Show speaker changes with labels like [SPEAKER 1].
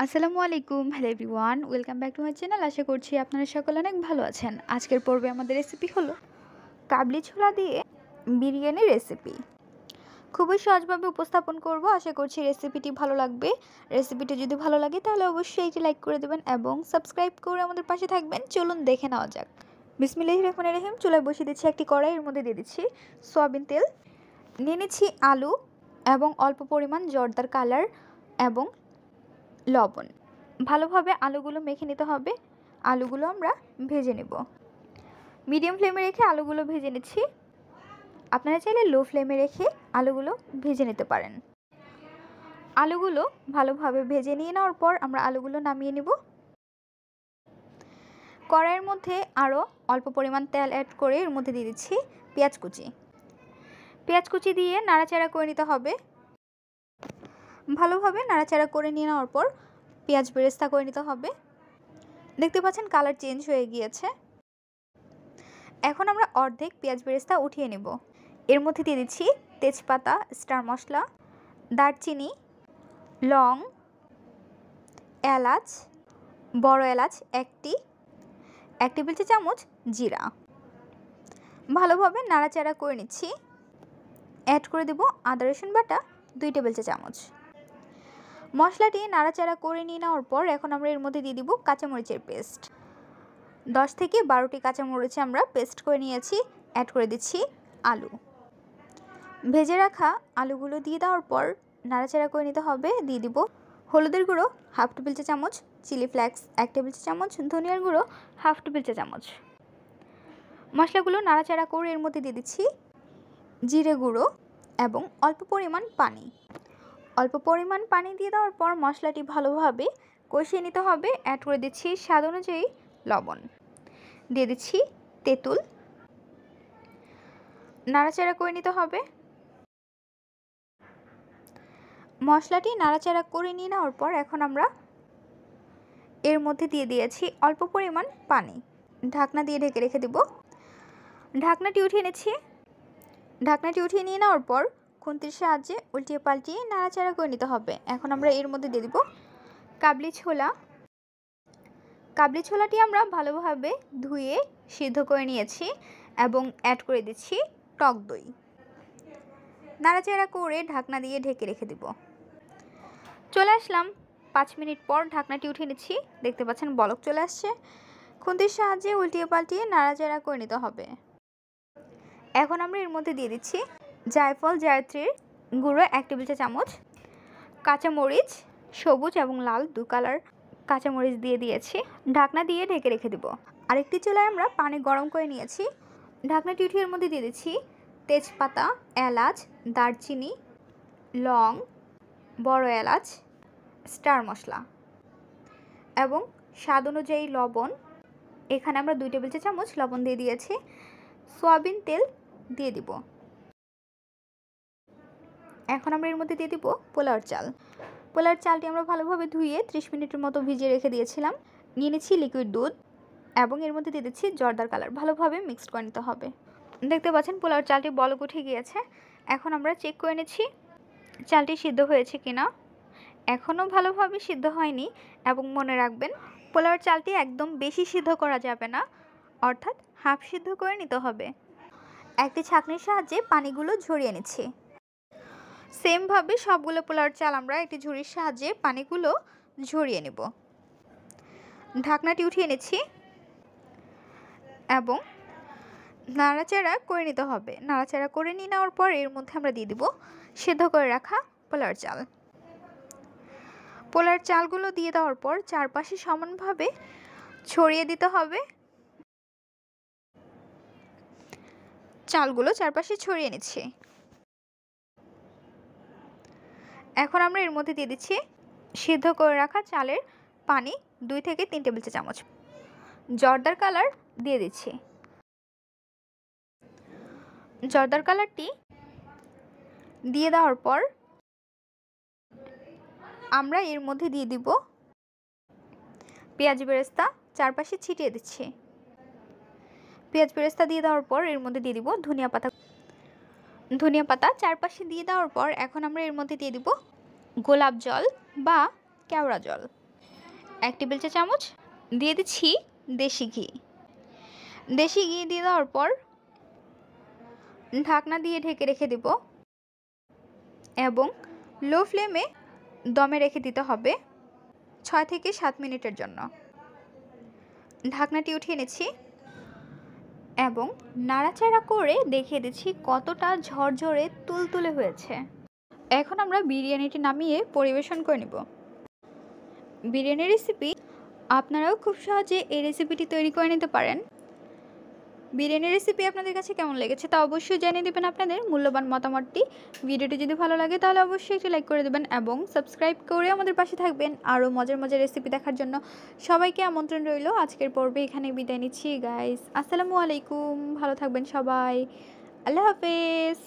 [SPEAKER 1] আসসালামু আলাইকুম, hello everyone, welcome back to my channel. আশা করছি আপনারা সকলে অনেক ভালো আছেন। আজকের পর্বে আমাদের রেসিপি হলো কাবলি ছোলা দিয়ে বিরিয়ানি রেসিপি। খুবই সহজভাবে উপস্থাপন করব, আশা করছি রেসিপিটি ভালো লাগবে। রেসিপিটি যদি ভালো লাগে তাহলে অবশ্যই এটি লাইক করে দেবেন এবং সাবস্ক্রাইব করে আমাদের পাশে থাকবেন। চলুন দেখে নেওয়া যাক। বিসমিল্লাহির রহমানির রহিম। চুলায় বসিয়ে দিচ্ছি একটি কড়াই, এর মধ্যে দিয়ে দিচ্ছি সয়াবিন তেল, নিয়ে নিচ্ছি আলু এবং অল্প পরিমাণ জর্দার কালার এবং লবণ। ভালোভাবে আলুগুলো মেখে নিতে হবে। আলুগুলো আমরা ভেজে নেব। মিডিয়াম ফ্লেমে রেখে আলুগুলো ভেজে নিচ্ছি। আপনারা চাইলে লো ফ্লেমে রেখে আলুগুলো ভেজে নিতে পারেন। আলুগুলো ভালোভাবে ভেজে নিয়ে নেওয়ার পর আমরা আলুগুলো নামিয়ে নেব। কড়াইয়ের মধ্যে আরও অল্প পরিমাণ তেল অ্যাড করে এর মধ্যে দিয়ে দিচ্ছি পেঁয়াজ কুচি। পেঁয়াজ কুচি দিয়ে নাড়াচাড়া করে নিতে হবে। ভালোভাবে নাড়াচাড়া করে নিয়ে নেওয়ার পর পেঁয়াজ বেরেস্তা করে নিতে হবে। দেখতে পাচ্ছেন কালার চেঞ্জ হয়ে গিয়েছে। এখন আমরা অর্ধেক পেঁয়াজ বেরেস্তা উঠিয়ে নেব। এর মধ্যে দিয়ে দিচ্ছি তেজপাতা, স্টার মশলা, দারচিনি, লং, এলাচ, বড় এলাচ এক টেবিল চামচ জিরা। ভালোভাবে নাড়াচাড়া করে নিচ্ছি। অ্যাড করে দেব আদা রসুন বাটা 2 টেবিল চামচ। মশলাটি নাড়াচাড়া করে নিয়ে নেওয়ার পর এখন আমরা এর মধ্যে দিয়ে দিব কাঁচামরিচের পেস্ট। 10 থেকে 12টি কাঁচামরিচ আমরা পেস্ট করে নিয়েছি। অ্যাড করে দিচ্ছি আলু। ভেজে রাখা আলুগুলো দিয়ে দেওয়ার পর নাড়াচাড়া করে নিতে হবে। দিয়ে দিব হলুদের গুঁড়ো 1/2 টেবিল চামচ, চিলি ফ্লেক্স 1 টেবিল চামচ, ধনিয়ার গুঁড়ো 1/2 টেবিল চামচ। মশলাগুলো নাড়াচাড়া করে এর মধ্যে দিয়ে দিচ্ছি জিরে গুঁড়ো এবং অল্প পরিমাণ পানি। অল্প পরিমাণ পানি দিয়ে দেওয়ার পর মশলাটি ভালোভাবে কষিয়ে নিতে হবে। অ্যাড করে দিচ্ছি স্বাদ অনুযায়ী লবণ, দিয়ে দিচ্ছি তেঁতুল। নাড়াচাড়া করে নিতে হবে। মশলাটি নাড়াচাড়া করে নিয়ে নেওয়ার পর এখন আমরা এর মধ্যে দিয়ে দিয়েছি অল্প পরিমাণ পানি। ঢাকনা দিয়ে ঢেকে রেখে দেব। ঢাকনাটি উঠিয়ে নিচ্ছি। ঢাকনাটি উঠিয়ে নিয়ে নেওয়ার পর খুন্তির সাহায্যে উল্টিয়ে পাল্টিয়ে নাড়াচাড়া করে নিতে হবে। এখন আমরা এর মধ্যে দিয়ে দেব কাবলি ছোলা। কাবলি ছোলাটি আমরা ভালোভাবে ধুয়ে সিদ্ধ করে নিয়েছি এবং অ্যাড করে দিচ্ছি টক দই। নাড়াচাড়া করে ঢাকনা দিয়ে ঢেকে রেখে দেব। চলে আসলাম 5 মিনিট পর। ঢাকনাটি উঠিয়ে নিচ্ছি। দেখতে পাচ্ছেন বলক চলে আসছে। খুন্তির সাহায্যে উল্টিয়ে পাল্টিয়ে নাড়াচাড়া করে নিতে হবে। এখন আমরা এর মধ্যে দিয়ে দিচ্ছি জায়ফল জায়ত্রীর গুঁড়ো 1 টেবিল চামচ, কাঁচামরিচ সবুজ এবং লাল 2 কালার কাঁচামরিচ দিয়ে দিয়েছি। ঢাকনা দিয়ে ঢেকে রেখে দেব। আরেকটি চুলায় আমরা পানি গরম করে নিয়েছি। ঢাকনাটি উঠিয়ে এর মধ্যে দিয়ে দিচ্ছি তেজপাতা, এলাচ, দারচিনি, লং, বড় এলাচ, স্টার মশলা এবং স্বাদ অনুযায়ী লবণ। এখানে আমরা 2 টেবিল চামচ লবণ দিয়ে দিয়েছি। সয়াবিন তেল দিয়ে দিব। এখন আমরা এর মধ্যে দিয়ে দিব পোলাওর চাল। পোলাওর চালটি আমরা ভালোভাবে ধুয়ে 30 মিনিটের মতো ভিজিয়ে রেখে দিয়েছিলাম। নিয়ে নিচ্ছি লিকুইড দুধ এবং এর মধ্যে দিয়ে দিচ্ছি জর্দার কালার। ভালোভাবে মিক্সড করে নিতে হবে। দেখতে পাচ্ছেন পোলাওর চালটি বলক উঠে গিয়েছে। এখন আমরা চেক করে নিচ্ছি চালটি সিদ্ধ হয়েছে কিনা। এখনও ভালোভাবে সিদ্ধ হয়নি এবং মনে রাখবেন পোলাওর চালটি একদম বেশি সিদ্ধ করা যাবে না, অর্থাৎ হাফ সিদ্ধ করে নিতে হবে। একটি ছাঁকনির সাহায্যে পানিগুলো ঝরিয়ে নিচ্ছি। সেমভাবে সবগুলো পোলাওর চাল আমরা একটি ঝুড়ির সাহায্যে পানিগুলো ঝরিয়ে নেব। ঢাকনাটি উঠিয়ে নিচ্ছি এবং নাড়াচাড়া করে নিতে হবে। নাড়াচাড়া করে নিয়ে নেওয়ার পর এর মধ্যে আমরা দিয়ে দিব সেদ্ধ করে রাখা পোলাওর চাল। পোলাওর চালগুলো দিয়ে দেওয়ার পর চারপাশে সমানভাবে ছড়িয়ে দিতে হবে। চালগুলো চারপাশে ছড়িয়ে নিচ্ছি। এখন আমরা এর মধ্যে দিয়ে দিচ্ছি সিদ্ধ করে রাখা চালের পানি 2 থেকে 3 টেবিল চামচ। জর্দার কালার দিয়ে দিচ্ছি। জর্দার কালারটি দিয়ে দেওয়ার পর আমরা এর মধ্যে দিয়ে দিব পেঁয়াজ বেরেস্তা। চারপাশে ছিটিয়ে দিচ্ছি। পেঁয়াজ বেরেস্তা দিয়ে দেওয়ার পর এর মধ্যে দিয়ে দিব ধনিয়া পাতা চারপাশে দিয়ে দেওয়ার পর এখন আমরা এর মধ্যে দিয়ে দিব গোলাপ জল বা কেওড়া জল। 1 টেবিল চা চামচ দিয়ে দিচ্ছি দেশি ঘি। দেশি ঘি দিয়ে দেওয়ার পর ঢাকনা দিয়ে ঢেকে রেখে দেব এবং লো ফ্লেমে দমে রেখে দিতে হবে 6 থেকে 7 মিনিটের জন্য। ঢাকনাটি উঠিয়ে নিচ্ছি এবং নাড়াচাড়া করে দেখিয়ে দিচ্ছি কতটা ঝরঝরে তুলতুলে হয়েছে। এখন আমরা বিরিয়ানিটি নামিয়ে পরিবেশন করে নেব। বিরিয়ানি রেসিপি আপনারাও খুব সহজে এই রেসিপিটি তৈরি করে নিতে পারেন। বিরিয়ানি রেসিপি আপনাদের কাছে কেমন লেগেছে তা অবশ্যই জানিয়ে দেবেন আপনাদের মূল্যবান মতামতটি। ভিডিওটি যদি ভালো লাগে তাহলে অবশ্যই একটি লাইক করে দেবেন এবং সাবস্ক্রাইব করে আমাদের পাশে থাকবেন আরও মজার মজার রেসিপি দেখার জন্য। সবাইকে আমন্ত্রণ রইল। আজকের পর্বে এখানে বিদায় নিচ্ছি গাইস। আসসালামু আলাইকুম, ভালো থাকবেন সবাই। আল্লাহ হাফেজ।